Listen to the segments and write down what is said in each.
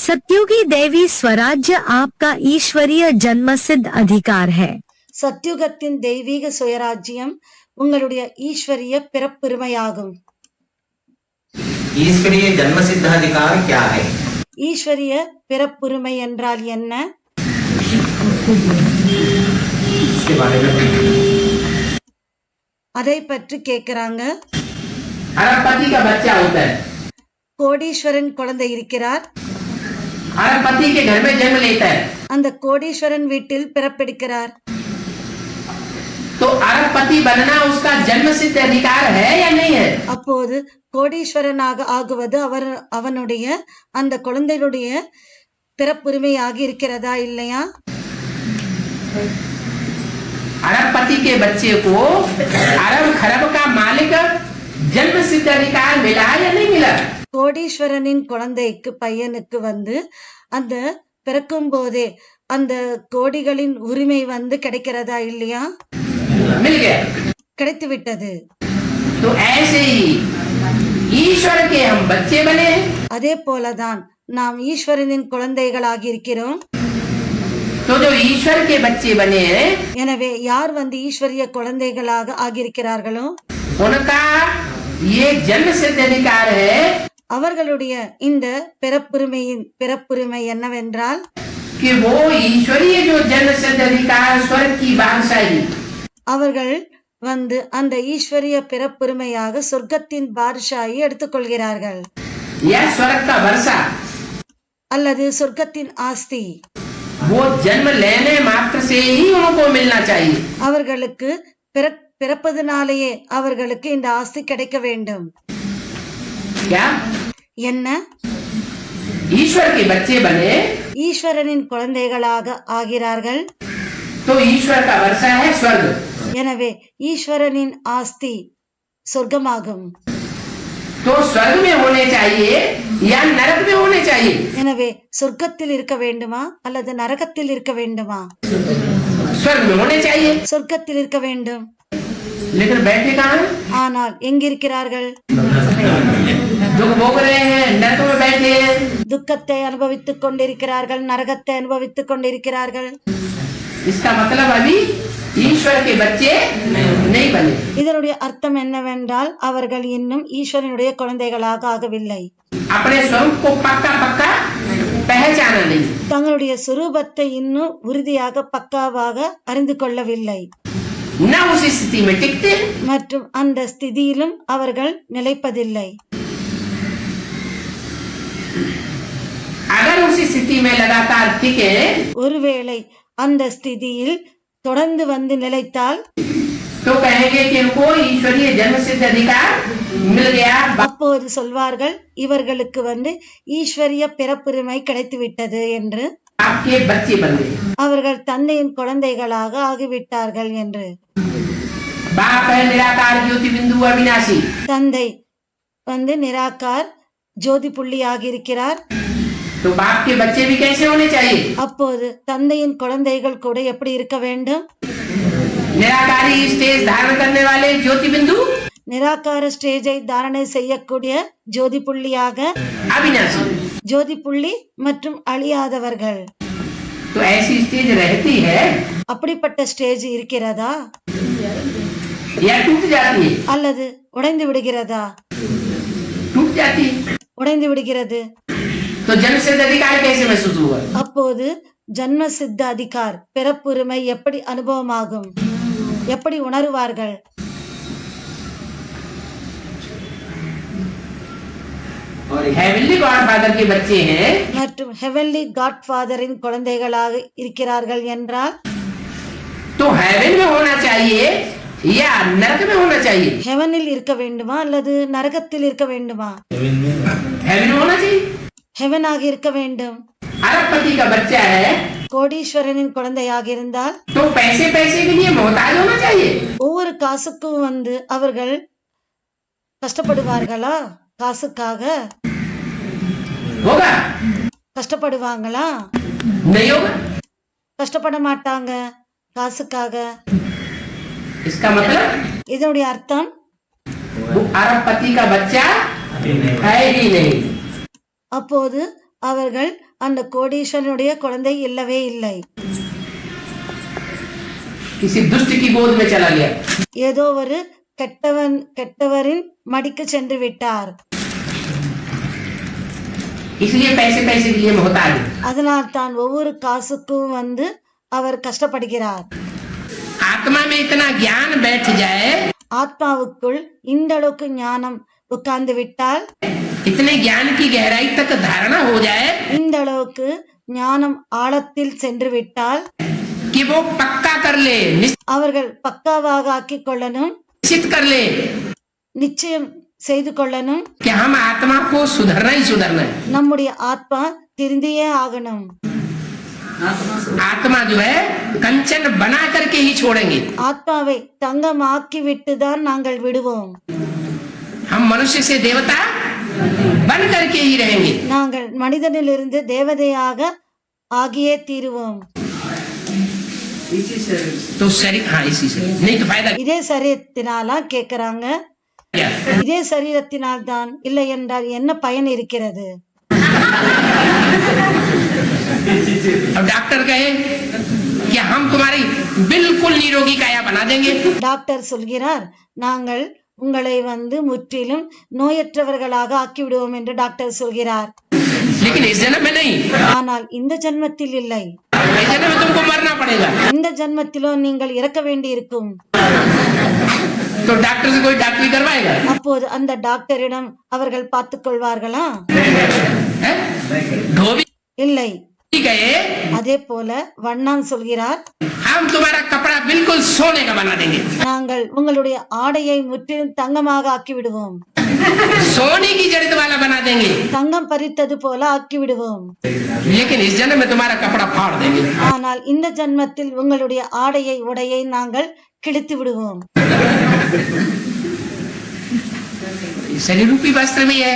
सत्युगी देवी स्वराज्य आपका ईश्वरीय जन्मसिद्ध अधिकार है. சத்யுகத்தின் தெய்வீக சுயராஜ்யம் உங்களுடைய ஈஸ்வரிய பிறப்புரிமையாகும். ईश्वरीय जन्मसिद्ध अधिकार क्या है? ஈஸ்வரிய பிறப்புரிமை என்றால் என்ன? इसके बारे में அதை பற்றி கேக்குறாங்க. अरबपति का बच्चा होता है. கோடீஸ்வரன் குழந்தை இருக்கிறார். अरबपति के घर में जन्म लेता है. அந்த கோடீஸ்வரன் வீட்டில் பிறப்பெடுக்கிறார். तो अरबपति बनना उसका जन्मसिद्ध अधिकार है या नहीं है? அப்போது கோடீஸ்வரனாக ஆகுவது அவனுடைய அந்த குழந்தையுடைய பிறப்புரிமையாக இருக்கிறதா இல்லையா? अरबपति के बच्चे को अरब खरब का मालिक जन्मसिद्ध अधिकार मिला या नहीं मिला? கோடீஸ்வரனின் குழந்தைக்கு பையனுக்கு அந்த பிறக்கும் போதே அந்த கோடிகளின் உரிமை கிடைக்கிறதா இல்லையா? मिल गया. கிடைத்து விட்டது. तो ऐसे ही ईश्वर के हम बच्चे बने. அதே போலதான் நாம் ஈஸ்வரனின் குழந்தைகளாக இருக்கிறோம். तो जो ईश्वर के बच्चे बने हैं, எனவே யார் ஈஸ்வரிய குழந்தைகளாக ஆகியிருக்கிறார்களோ उनका ये जन्म सिद्ध अधिकार है அவர்களுடைய இந்த பிறப்புரிமை என்னவென்றால் कि वो ईश्वरीय जो जन्म सिद्ध अधिकार स्वर्ग की बादशाही, அவர்கள் அந்த ஈஸ்வரிய பிறப்புரிமையாக சொர்க்கத்தின் பாதுஷாயை எடுத்துக்கொள்கிறார்கள். या स्वर्ग का वर्षा, அல்லது சொர்க்கத்தின் ஆஸ்தி, वो जन्म लेने मात्र से ही उनको मिलना चाहिए. அவர்களுக்கு பிறப்பதனாலேயே அவர்களுக்கு இந்த ஆஸ்தி கிடைக்க வேண்டும். क्या? என்ன? ईश्वर के बच्चे बने ஈஸ்வரனின் குழந்தைகளாக ஆகிறார்கள். तो ईश्वर का वर्षा है स्वर्ग. எனவே ஈஸ்வரனின் ஆஸ்தி சொர்க்கமாகும். तो स्वर्ग में होने चाहिए या नरक में होने चाहिए? எனவே சொர்க்கத்தில் இருக்க வேண்டுமா அல்லது நரகத்தில் இருக்க வேண்டுமா? स्वर्ग में होने चाहिए. சொர்க்கத்தில் இருக்க வேண்டும். लेकिन बैठे कहाँ हैं? ஆனால் எங்கிருக்கிறார்கள்? दुख भोग रहे हैं, नरक में बैठे हैं. துக்கத்தை அனுபவித்துக் கொண்டிருக்கிறார்கள், நரகத்தை அனுபவித்துக் கொண்டிருக்கிறார்கள். इसका मतलब अभी ईश्वर के बच्चे नहीं बने. இதனுடைய அர்த்தம் என்னவென்றால் அவர்கள் இன்னும் ஈஸ்வரனுடைய குழந்தைகளாக ஆகவில்லை. अपने स्वरूप को पक्का पक्का पहचाना नहीं. தங்களுடைய சுரூபத்தை இன்னும் உறுதியாக பக்காவாக அறிந்து கொள்ளவில்லை. न उस स्थिति में टिकते மற்றும் அந்த ஸ்திதியிலும் அவர்கள் நிலைப்பதில்லை. अगर उस स्थिति में लगातार टिके ஒருவேளை அந்த ஸ்திதியில் தொடர்ந்து நிலைத்தால் तो कहेंगे कि इनको ईश्वरीय जन्म सिद्ध अधिकार मिल गया. அப்போது சொல்வார்கள் இவர்களுக்கு ஈஸ்வரிய பிறப்புரிமை கிடைத்து விட்டது என்று. आपके बच्चे बन गए. அவர்கள் தந்தையின் குழந்தைகளாக ஆகிவிட்டார்கள் என்று. बाप है निराकार ज्योति बिंदु अविनाशी. தந்தை நிராகார் ஜோதி புள்ளியாக இருக்கிறார். तो बाप के बच्चे भी कैसे होने चाहिए? அப்போது தந்தையின் குழந்தைகள் கூட எப்படி இருக்க வேண்டும்? निराकारी स्टेज धारण करने वाले ज्योति बिंदु, நிராகார ஸ்டேஜை தாரணை செய்யக்கூடிய ஜோதி புள்ளியாக अविनाशी. ஜோதி புள்ளி மற்றும் அழியாதவர்கள். तो ऐसी स्टेज रहती है அப்படிப்பட்ட ஸ்டேஜ் இருக்கிறதா या टूट जाती है? அல்லது உடைந்து விடுகிறதா? टूट जाती है. உடைந்து விடுகிறது. तो जन्म सिद्ध अधिकार कैसे महसूस हुआ? அப்போது ஜன்ம சித்த அதிகார் பிறப்புரிமை எப்படி அனுபவமாகும்? எப்படி உணருவார்கள்? और हेवनली गॉडफादर के बच्चे हैं மற்றும் ஹெவன்லி காட்ஃபாதரின் குழந்தைகளாக இருக்கிறார்கள் என்றால் तो हेवन में होना चाहिए या नरक में होना चाहिए? ஹெவனில் இருக்க வேண்டுமா அல்லது நரகத்தில் இருக்க வேண்டுமா? हेवन में होना चाहिए. ஹெவனாக இருக்க வேண்டும். अरबपति का बच्चा है கோடீஸ்வரனின் குழந்தையாக இருந்தால் तो पैसे के लिए मोहताज होना चाहिए. ஒவ்வொரு காசுக்கும் அவர்கள் கஷ்டப்படுவார்களா? காசுக்காக होगा? கஷ்டப்படுவாங்களா? नहीं होगा. கஷ்டப்பட மாட்டாங்க காசுக்காக. इसका मतलब இதனுடைய அர்த்தம் वो अरबपति का बच्चा है ही नहीं. அப்போது அவர்கள் அந்த கோடீஸ்வரனுடைய குழந்தை இல்லவே இல்லை. किसी दुष्ट की गोद में चला गया. ஏதோ ஒரு கெட்டவரின் மடிக்கு சென்று விட்டார். इसलिए पैसे पैसे के लिए मोहताज है. அதனால் தான் ஒவ்வொரு காசுக்கும் அவர் கஷ்டப்படுகிறார். आत्मा में इतना ज्ञान बैठ जाए, ஆத்மாவுக்குள் இந்த அளவுக்கு ஞானம் உட்கார்ந்து விட்டால், इतने ज्ञान की गहराई तक धारणा हो जाए இந்த அளவுக்கு ஞானம் ஆழத்தில் சென்று விட்டால் कि वो पक्का कर ले, அவர்கள் பக்காவாக ஆக்கிக் கொள்ளணும், निश्चित कर ले நிச்சயம் செய்து கொள்ளணும், कि हम आत्मा को सुधरना ही सुधरना है. நம்முடைய ஆத்மா திருந்தியே ஆகணும். आत्मा जो है कंचन बना करके ही छोड़ेंगे. ஆத்மாவை தங்கமாக்கி விட்டுதான் நாங்கள் விடுவோம். हम मनुष्य से देवता बन करके ही रहेंगे. நாங்கள் மனிதனிலிருந்து தேவதையாக ஆகியே தீருவோம். तो शरीर, हाँ इसी से नहीं तो फायदा இதே சரீரத்தினாலா கேக்குறாங்க. क्या? இதே சரீரத்தினால் தான், இல்லை என்றால் என்ன பயன் இருக்கிறது? अब डॉक्टर कहे कि हम तुम्हारी बिल्कुल निरोगी काया बना देंगे. டாக்டர் சொல்கிறார், நாங்கள் உங்களை முற்றிலும் நோயற்றவர்களாக ஆக்கிவிடுவோம் என்று டாக்டர் சொல்கிறார். लेकिन इस जन्म में नहीं. ஆனால் இந்த ஜன்மத்தில் இல்லை. इस जन्म में तुमको मरना पड़ेगा. இந்த ஜன்மத்திலோ நீங்கள் இறக்க வேண்டி இருக்கும். तो डॉक्टर से कोई डॉक्टरी करवाएगा? அப்போது அந்த டாக்டரிடம் அவர்கள் பார்த்துக் கொள்வார்களா? धोबी இல்லை. गए, அதே போல வண்ணான் சொல்கிறார், हम तुम्हारा कपड़ा बिल्कुल सोने का बना देंगे. நாங்கள் உங்களுடைய ஆடையை முற்றிலும் தங்கமாக ஆக்கி விடுவோம், सोने की जड़ित वाला बना देंगे. தங்கம் பறித்தது போல ஆக்கி விடுவோம். लेकिन इस जन्म में तुम्हारा कपड़ा फाड़ देंगे. ஆனால் இந்த ஜன்மத்தில் உங்களுடைய உடையை நாங்கள் கிழித்து விடுவோம். शरीर रूपी वस्त्र भी है.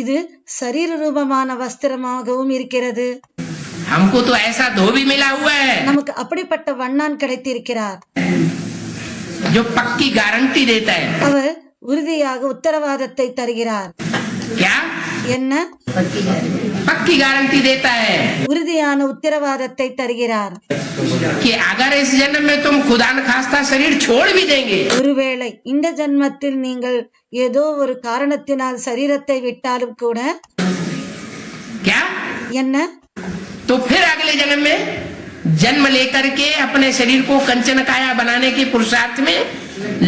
இது சரீர ரூபமான வஸ்திரமாகவும் இருக்கிறது. हमको तो ऐसा धोबी मिला हुआ है நமக்கு அப்படிப்பட்ட வண்ணான் கிடைத்திருக்கிறார். जो पक्की गारंटी देता है. அவர் உறுதியாக உத்தரவாதத்தை தருகிறார். क्या? என்ன? पक्की गारंटी देता है உறுதியான உத்தரவாதத்தை தருகிறார். कि अगर इस जन्म में तुम खुदा न खास्ता शरीर छोड़ भी देंगे, ஒருவேளை இந்த ஜன்மத்தில் நீங்கள் ஏதோ ஒரு காரணத்தினால் சரீரத்தை விட்டாலும் கூட, क्या? என்ன? तो फिर अगले जन्म में जन्म लेकर के अपने शरीर को कंचन काया बनाने के पुरुषार्थ में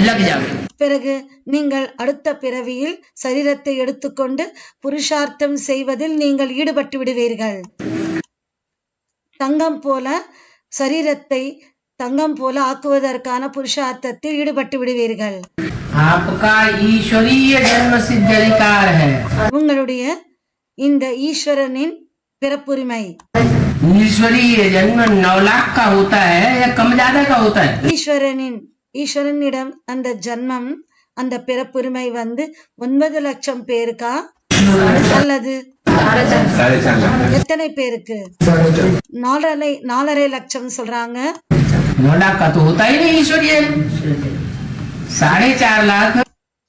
लग जाओगे. பிறகு நீங்கள் அடுத்த பிறவியில் சரீரத்தை எடுத்துக்கொண்டு புருஷார்த்தம் செய்வதில் நீங்கள் ஈடுபட்டு விடுவீர்கள். தங்கம் போல சரீரத்தை தங்கம் போல ஆக்குவதற்கான புருஷார்த்தத்தில் ஈடுபட்டு விடுவீர்கள். आपका ईश्वरीय जन्म सिद्ध अधिकार है. உங்களுடைய இந்த ஈஸ்வரனின் பிறப்புரிமை. ईश्वरीय जन्म 9 लाख का होता है या कम ज्यादा का होता है? ஈஸ்வரனிடம் அந்த ஜன்மம், அந்த பிறப்புரிமை 9 லட்சம் பேருக்கா அல்லது எத்தனை பேருக்கு? 4.5 லட்சம் சொல்றாங்க. 9 लाख का तो होता ही नहीं ईश्वरीय. 4.5 लाख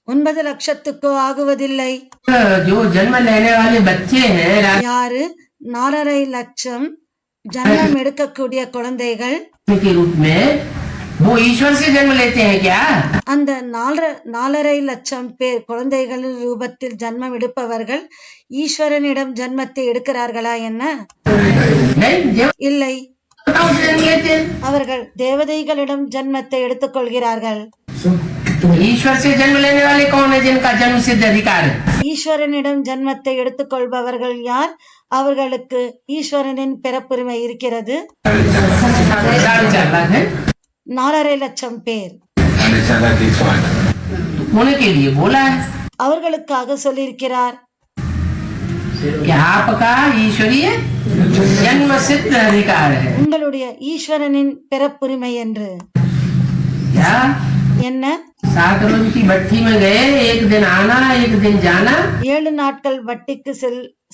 9 லட்சத்துக்கோ ஆகுவதில்லை. जो जन्म लेने वाले बच्चे हैं யாரு 4.5 லட்சம் ஜன்மம் எடுக்கக்கூடிய குழந்தைகள் के रूप में, वो ईश्वर से जन्म लेते हैं क्या? அந்த 4.5 லட்சம் பேர் குழந்தைகளின் ரூபத்தில் ஜன்மம் எடுப்பவர்கள் ஈஸ்வரனிடம் ஜன்மத்தை எடுக்கிறார்களா என்ன? नहीं. இல்லை. जन्म लेते हैं. அவர்கள் தேவதைகளிடம் ஜன்மத்தை எடுத்துக் கொள்கிறார்கள். ईश्वर से जन्म लेने वाले कौन है जिनका जन्म सिद्ध अधिकार है? ஈஸ்வரனிடம் ஜன்மத்தை எடுத்துக் கொள்பவர்கள் யார்? அவர்களுக்கு ஈஸ்வரனின் பிறப்புரிமை இருக்கிறது. 4.5 लाख है. 4.5 லட்சம் பேர். उनके लिए बोला है அவர்களுக்காக சொல்லியிருக்கிறார். कि आपका ईश्वरीय जन्म सिद्ध अधिकार है. உங்களுடைய ஈஸ்வரனின் பிறப்புரிமை என்று. क्या? என்ன? 7 रोज की भट्टी में गए, एक दिन आना एक दिन जाना. 7 நாட்கள் வட்டிக்கு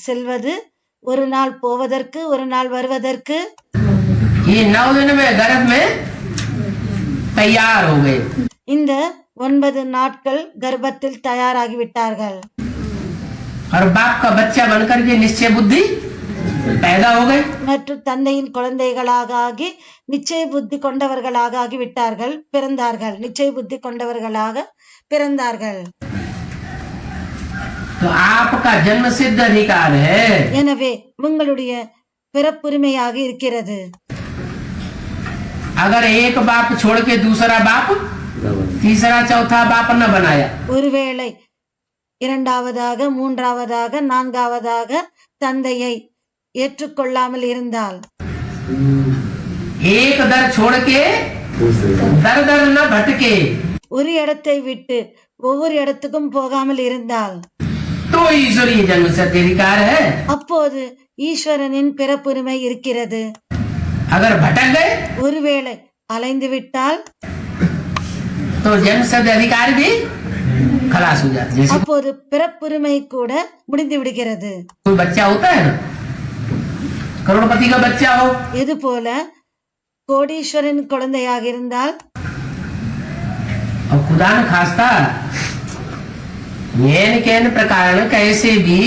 செல்வது, ஒரு நாள் போவதற்கு ஒரு நாள் வருவதற்கு. ये 9 दिन में गर्भ में तैयार हो गए. இந்த 9 நாட்கள் கர்ப்பத்தில் தயாராகிவிட்டார்கள். और बाप का बच्चा बनकर के निश्चय बुद्धि पैदा हो गए। மற்றும் தந்தையின் குழந்தைகளாக ஆகி நிச்சய புத்தி கொண்டவர்களாக ஆகிவிட்டார்கள், பிறந்தார்கள். நிச்சய புத்தி கொண்டவர்களாக பிறந்தார்கள். तो आपका जन्म सिद्ध अधिकार है। எனவே உங்களுடைய பிறப்புரிமையாக இருக்கிறது. अगर एक बाप छोड़ के दूसरा बाप तीसरा चौथा बाप न बनाया, ஒருவேளை இரண்டாவதாக மூன்றாவதாக நான்காவதாக தந்தையை ஏற்றுக்கொள்ளாமல் இருந்தால், एक दर छोड़ के दर दर न भटके, ஒரு இடத்தை விட்டு ஒவ்வொரு இடத்துக்கும் போகாமல் இருந்தால், तो ईश्वरीय जन्म सिद्ध अधिकार है। அப்போது ஈஸ்வரனின் பிறப்புரிமை இருக்கிறது. अगर भटक गए ஒருவேளை அலைந்து விட்டால் तो जन्म सिद्ध अधिकार भी खलास हो जाता है। जैसे அப்போது பிறப்புரிமை கூட முடிந்து விடுகிறது. कोई बच्चा होता है ना, करोड़पति का बच्चा हो, இது போல கோடீஸ்வரன் குழந்தையாக இருந்தால், और खुदा न खास्ता कैन प्रकार कैसे भी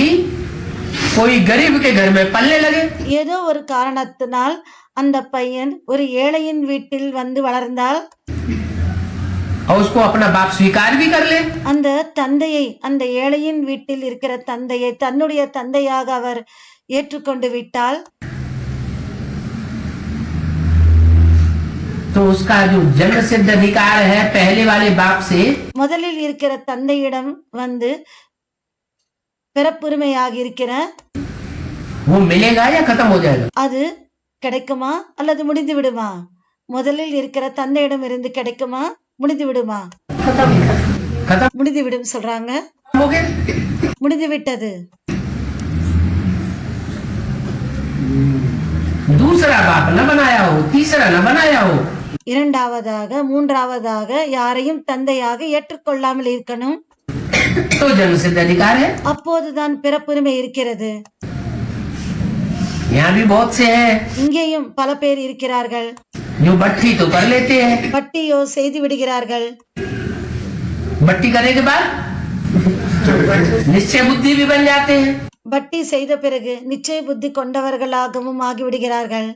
कोई गरीब के घर में पलने लगे, ஏதோ ஒரு காரணத்தினால் அந்த பையன் ஒரு ஏழையின் வீட்டில் வந்து வளர்ந்தால், और उसको अपना बाप स्वीकार भी कर ले, அந்த தந்தையை, அந்த ஏழையின் வீட்டில் இருக்கிற தந்தையை தன்னுடைய தந்தையாக அவர் ஏற்றுக்கொண்டு விட்டால், तो उसका जो जन्म सिद्ध अधिकार है पहले वाले बाप से முதலில் இருக்கிற தந்தையிடம் வந்து பிறப்புரிமையாக இருக்கிற वो मिलेगा या खत्म हो जाएगा? அது கிடைக்குமா அல்லது முடிந்து விடுமா? முதலில் இருக்கிற தந்தையிடம் இருந்து கிடைக்குமா, முடிந்து விடுமா? खत्म முடிந்து விடும் சொல்றாங்க. हो गया। முடிந்து விட்டது. दूसरा बाप न बनाया हो, तीसरा न बनाया हो, இரண்டாவதாக மூன்றாவதாக யாரையும் தந்தையாக ஏற்றுக்கொள்ளாமல் இருக்கணும். तो जन्म सिद्ध अधिकार है। அப்போதுதான் பிறப்புரிமை இருக்கிறது. यहाँ भी बहुत से हैं இங்கேயும் பல பேர் இருக்கிறார்கள். जो भट्टी तो कर लेते हैं, பட்டியோ செய்து விடுகிறார்கள். भट्टी करने के बाद निश्चय बुद्धि भी बन जाते हैं, பட்டி செய்த பிறகு நிச்சய புத்தி கொண்டவர்களாகவும் ஆகிவிடுகிறார்கள்.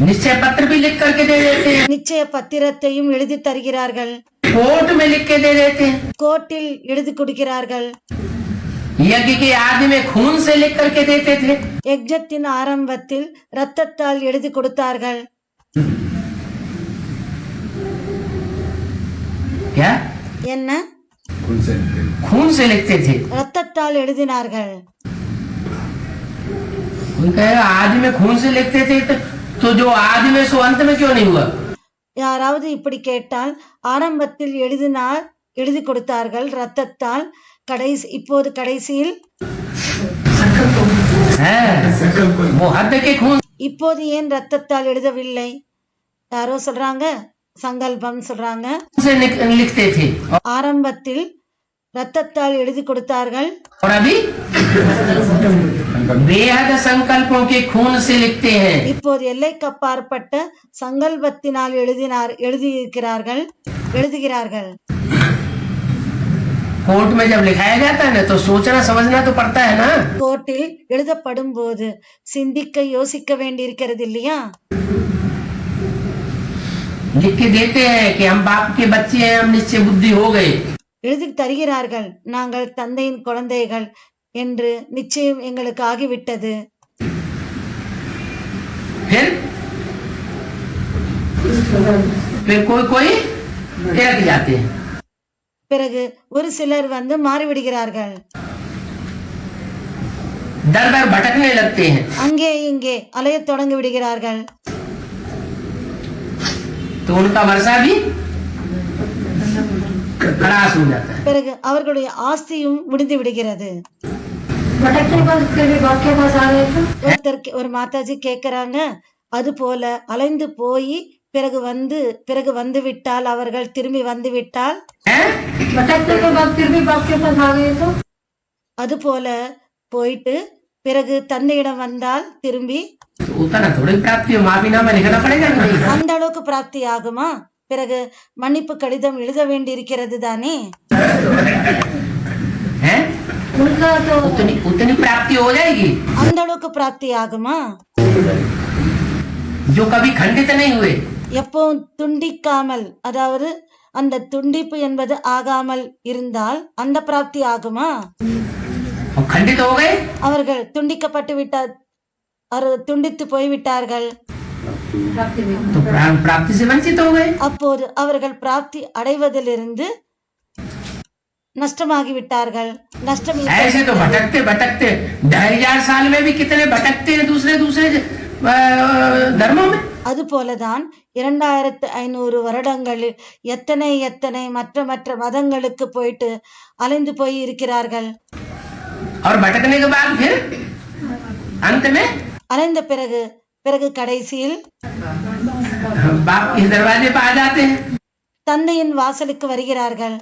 निश्चय पत्र भी लिख करके दे देते हैं, நிச்சய பத்திரத்தையும் எழுதி தருகிறார்கள். कोर्ट में लिख के दे देते हैं, கோர்ட்டில் எழுதி கொடுக்கிறார்கள். यज्ञ के आदि में खून से लिख करके देते थे, யஜ்ஞத்தின் ஆரம்பத்தில் இரத்தத்தால் எழுதி கொடுத்தார்கள். क्या என்ன? खून से लिखते थे। இரத்தத்தால் எழுதினார்கள். कोई कहेगा आदि में खून से लिखते थे, तो जो आदि में सो अंत में क्यों नहीं हुआ? யாராவது இப்படி கேட்டால், ஆரம்பத்தில் எழுதினார், எழுதி கொடுத்தார்கள் இரத்தத்தால், இப்போது கடைசியில் है वो हद के खून இப்போது ஏன் இரத்தத்தால் எழுதவில்லை? யாரோ சொல்றாங்க சங்கல்பம் சொல்றாங்க. से लिखते थे, ஆரம்பத்தில் இரத்தத்தால் எழுதி கொடுத்தார்கள். और अभी बेहद संकल्पों के खून से लिखते हैं। இப்போது எல்லைக்கப்பாற்பட்ட சங்கல்பத்தினால் எழுதுகிறார்கள். कोर्ट में जब लिखाया जाता है ना, तो सोचना समझना तो पड़ता है ना। கோர்ட்டில் எழுதப்படும் போது சிந்திக்க யோசிக்க வேண்டியிருக்கிறது இல்லையா? लिख के देते हैं कि हम बाप के बच्चे हैं, हम निश्चय बुद्धि हो गए, எழுதி தருகிறார்கள், நாங்கள் தந்தையின் குழந்தைகள் என்று நிச்சயம் எங்களுக்கு ஆகிவிட்டது. फिर कोई तिरक जाते हैं, பிறகு ஒரு சிலர் வந்து மாறிவிடுகிறார்கள். दर दर भटकने लगते हैं, அங்கே இங்கே அலையத் தொடங்கி விடுகிறார்கள். तो उनका वर्षा भी खलास हो जाता है। பிறகு அவர்களுடைய ஆஸ்தியும் முடிந்து விடுகிறது. ஒரு மாதாஜி கேக்குறாங்க, அது போல அலைந்து போய் பிறகு வந்து விட்டால், அவர்கள் திரும்பி வந்து விட்டால், அது போல போயிட்டு பிறகு தந்தையிடம் வந்தால் திரும்பி அந்த அளவுக்கு பிராப்தி ஆகுமா? பிறகு மன்னிப்பு கடிதம் எழுத வேண்டி இருக்கிறது தானே. उनका तो उतनी प्राप्ति हो जाएगी அந்த அளவுக்கு பிராப்தி ஆகுமா? जो कभी खंडित नहीं हुए। எப்பவும் துண்டிக்காமல், அதாவது அந்த துண்டிப்பு என்பது ஆகாமல் இருந்தால் அந்த பிராப்தி ஆகுமா? और खंडित हो गए அவர்கள் துண்டிக்கப்பட்டு விட்டார், துண்டித்து போய்விட்டார்கள். तो प्राप्ति से वंचित हो गए। அப்போது அவர்கள் பிராப்தி அடைவதிலிருந்து நஷ்டமாகி விட்டார்கள். நஷ்டம் ऐसे तो भटकते भटकते 2500 साल में भी कितने भटकते हैं दूसरे दूसरे धर्मों में। அது போலதான் 2500 வருடங்களில் எத்தனை எத்தனை மற்ற மற்ற மதங்களுக்கு போயிட்டு அலைந்து போய் இருக்கிறார்கள். और भटकने के बाद फिर अंत में அலைந்த பிறகு கடைசியில் बाप के दरवाजे पर आ जाते हैं। தந்தையின் வாசலுக்கு வருகிறார்கள்.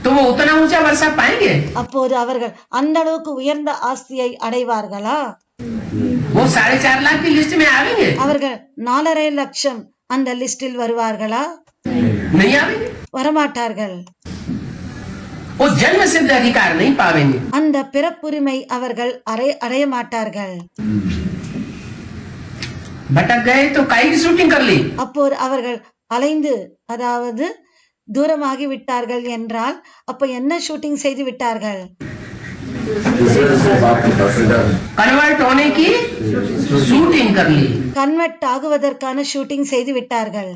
तो वो उतना ऊंचा वर्षा पाएंगे? அப்போது அவர்கள் அந்த அளவுக்கு உயர்ந்த ஆஸ்தியை அடைவார்களா? वो 4.5 लाख की लिस्ट में आवेंगे? அவர்கள் 4.5 லட்சம் அந்த லிஸ்டில் வருவார்களா? नहीं आवेंगे। வரமாட்டார்கள். वो जन्म सिद्ध अधिकार नहीं पावेंगे। அந்த பிறப்புரிமை அவர்கள் அடைய மாட்டார்கள். भटक गए तो काई की शूटिंग कर ली। அப்போது அவர்கள் அலைந்து, அதாவது தூரமாகி விட்டார்கள் என்றால் அப்ப என்ன ஷூட்டிங் செய்து விட்டார்கள்? कन्वर्ट होने की शूटिंग कर ली। கன்வெர்ட் ஆகுவதற்கான ஷூட்டிங் செய்து விட்டார்கள்.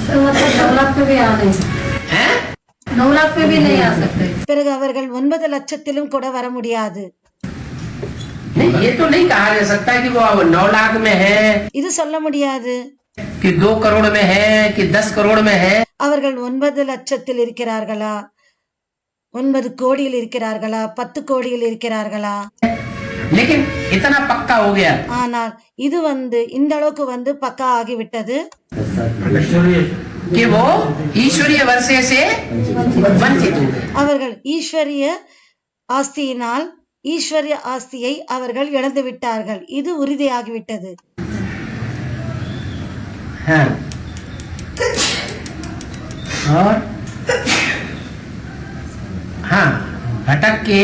9 लाख पे भी आ नहीं, हैं? 9 लाख पे भी नहीं आ सकते। பிறகு அவர்கள் 9 லட்சத்திலும் கூட வர முடியாது. नहीं, ये तो नहीं कहा जा सकता कि वो 9 लाख में है, இது சொல்ல முடியாது. कि 2 करोड़ में है, कि 10 करोड़ में है। அவர்கள் 9 லட்சத்தில் இருக்கிறார்களா, 9 கோடியில் இருக்கிறார்களா, 10 கோடியில் இருக்கிறார்களா? लेकिन इतना पक्का हो गया ஆனால் இது இந்த அளவுக்கு பக்கா ஆகிவிட்டது कि वो ईश्वरीय वर्षे से वंचित हो गए। அவர்கள் ஈஸ்வரிய ஆஸ்தியினால் ஈஸ்வரிய ஆஸ்தியை அவர்கள் இழந்து விட்டார்கள். இது உறுதியாகிவிட்டது. हाँ। और हाँ, भटक के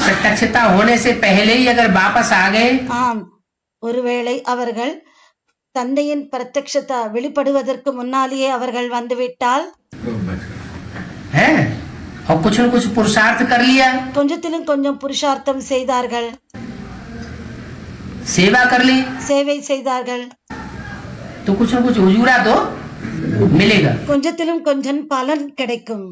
प्रत्यक्षता होने से पहले ही अगर वापस आ गए, ஆம், ஒருவேளை அவர்கள் தந்தையின் பிரத்யக்ஷதா வெளிப்படுவதற்கு முன்னாலேயே அவர்கள் வந்துவிட்டால், है और कुछ न कुछ पुरुषार्थ कर लिया, கொஞ்சத்திலும் கொஞ்சம் புருஷார்த்தம் செய்தார்கள், सेवा कर ली, சேவை செய்தார்கள், तो कुछ न कुछ उजूरा तो मिलेगा। கொஞ்சத்திலும் கொஞ்சம் பலன் கிடைக்கும்.